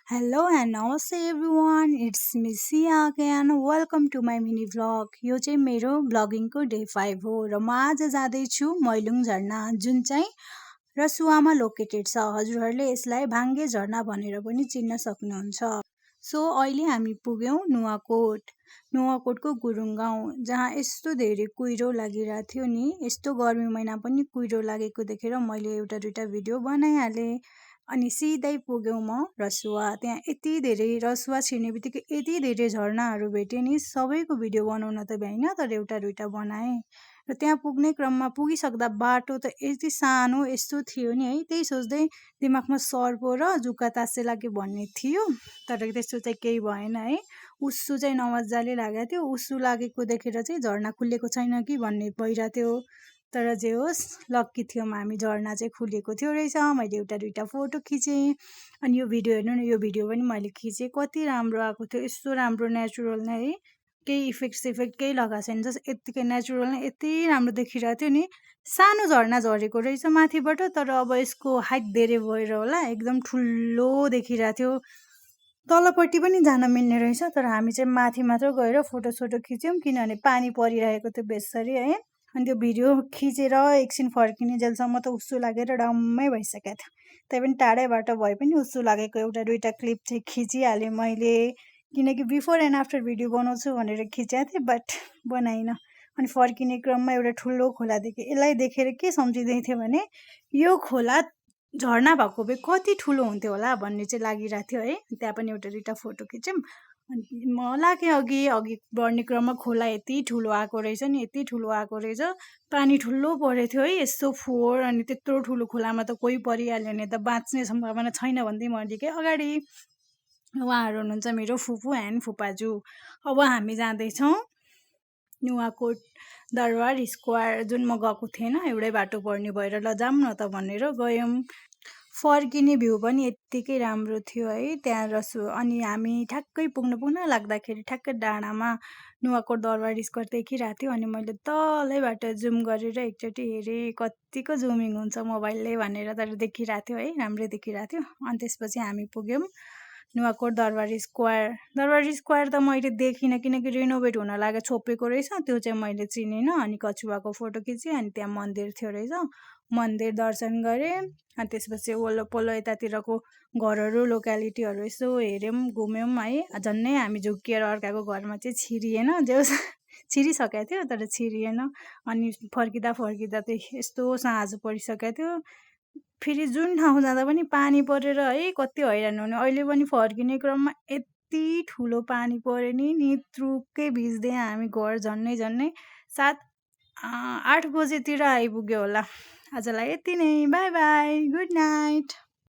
Hello and namaste everyone. It's me Sia again. Welcome to my mini vlog. यो चाहिँ मेरो भ्लगिङको day 5 हो र म आज जाँदैछु मैलुङ झरना जुन चाहिँ रसुवामा लोकेटेड छ। हजुरहरूले यसलाई भाङ्गे झरना भनेर पनि चिन्न सक्नुहुन्छ। सो अहिले हामी पुग्यौँ नुवाकोट। नुवाकोटको गुरुङ गाउँ जहाँ यस्तो धेरै कुहिरो लागिरहेको थियो नि। यस्तो गर्मी महिना पनि कुहिरो लागेको देखेर मैले एउटा दुईटा भिडियो बनाइहालेँ। अनि सिधै पुग्यौँ म रसुवा। त्यहाँ यति धेरै रसुवा छिर्ने बित्तिकै यति धेरै झरनाहरू भेटेँ नि, सबैको भिडियो बनाउन त भ्याइनँ, तर एउटा दुईटा बनाएँ। र त्यहाँ पुग्ने क्रममा पुगिसक्दा बाटो त यति सानो यस्तो थियो नि है, त्यही सोच्दै दिमागमा सर्पो र जुका तासे लाग्यो भन्ने थियो, तर त्यस्तो चाहिँ केही भएन है। उस्सु चाहिँ नमजाले लागेको थियो। उस्सु लागेको देखेर चाहिँ झरना खुलेको छैन कि भन्ने भइरहेको थियो, तर जे होस् लक्की थियौँ हामी, झरना चाहिँ खुलेको थियो रहेछ। मैले एउटा दुईटा फोटो खिचेँ। अनि यो भिडियो हेर्नु न, यो भिडियो पनि मैले खिचेँ, कति राम्रो आएको थियो। यस्तो राम्रो नेचुरल नै है, केही इफेक्ट केही लगाएको छैन, जस्ट यत्तिकै नेचुरल नै यति राम्रो देखिरहेको थियो नि। सानो झरना झरेको रहेछ माथिबाट, तर अब यसको हाइट धेरै भएर होला एकदम ठुलो देखिरहेको थियो। तलपट्टि पनि जान मिल्ने रहेछ, तर हामी चाहिँ माथि मात्र गएर फोटोसोटो खिच्यौँ, किनभने पानी परिरहेको थियो बेसरी है। अनि त्यो भिडियो खिचेर एकछिन फर्किने जेलसम्म त उस्सु लागेर डम्मै भइसकेको थियो। त्यही पनि टाढैबाट भए पनि उस्सु लागेको एउटा दुईटा क्लिप चाहिँ खिचिहालेँ मैले, किनकि बिफोर एन्ड आफ्टर भिडियो बनाउँछु भनेर खिचेको थिएँ, बट बनाइनँ। अनि फर्किने क्रममा एउटा ठुलो खोला देखेँ। यसलाई देखेर के सम्झिँदै थिएँ भने यो खोला झरना भएको भए कति ठुलो हुन्थ्यो होला भन्ने चाहिँ लागिरहेको थियो है। त्यहाँ पनि एउटा दुईटा फोटो खिच्यौँ। अनि म लागेँ अघि बढ्ने क्रममा खोला यति ठुलो आएको रहेछ नि, यति ठुलो आएको रहेछ। पानी ठुलो परेको थियो है, यस्तो फोहोर। अनि त्यत्रो ठुलो खोलामा त कोही परिहाल्यो भने त बाँच्ने सम्भावना छैन भन्दै म अलिकै अगाडि। उहाँहरू हुनुहुन्छ मेरो फुपू एन्ड फुपाजु। अब हामी जाँदैछौँ नुवाकोट दरबार स्क्वायर, जुन म गएको थिएन, एउटै बाटो पर्ने भएर ल जाऊँ न त भनेर गयौँ। फर्किने भ्यू पनि यत्तिकै राम्रो थियो है त्यहाँ अनि हामी ठ्याक्कै पुग्न लाग्दाखेरि ठ्याक्कै डाँडामा नुवाकोट दरबार स्क्वायर देखिरहेको थियो। अनि मैले तलैबाट जुम गरेर एकचोटि हेरेँ कतिको जुमिङ हुन्छ मोबाइलले भनेर, तर देखिरहेको थियो है, राम्रै देखिरहेको थियो। अनि त्यसपछि हामी पुग्यौँ नुवाकोट दरबार स्क्वायर। दरबार स्क्वायर त मैले देखिनँ, किनकि रिनोभेट हुन लाग्यो, छोपेको रहेछ, त्यो चाहिँ मैले चिनिनँ। अनि कछुवाको फोटो खिचेँ। अनि त्यहाँ मन्दिर थियो रहेछ, मन्दिर दर्शन गरेँ। अनि त्यसपछि वल्लो पल्लो यतातिरको घरहरू लोकालिटीहरू यसो हेऱ्यौँ, घुम्यौँ है। झन्नै हामी झुक्किएर अर्काको घरमा चाहिँ छिरिएन, जे छिरिसकेको थियो तर छिरिएन। अनि फर्किँदा त यस्तो साँझ परिसकेको थियो। फेरि जुन ठाउँ जाँदा पनि पानी परेर है कति हैरान हुने। अहिले पनि फर्किने क्रममा यति ठुलो पानी पऱ्यो नि त्रुक्कै भिज्दै हामी घर झन्नै 7-8 बजेतिर आइपुग्यो होला। आजलाई यति नै, बाई बाई, गुड नाइट।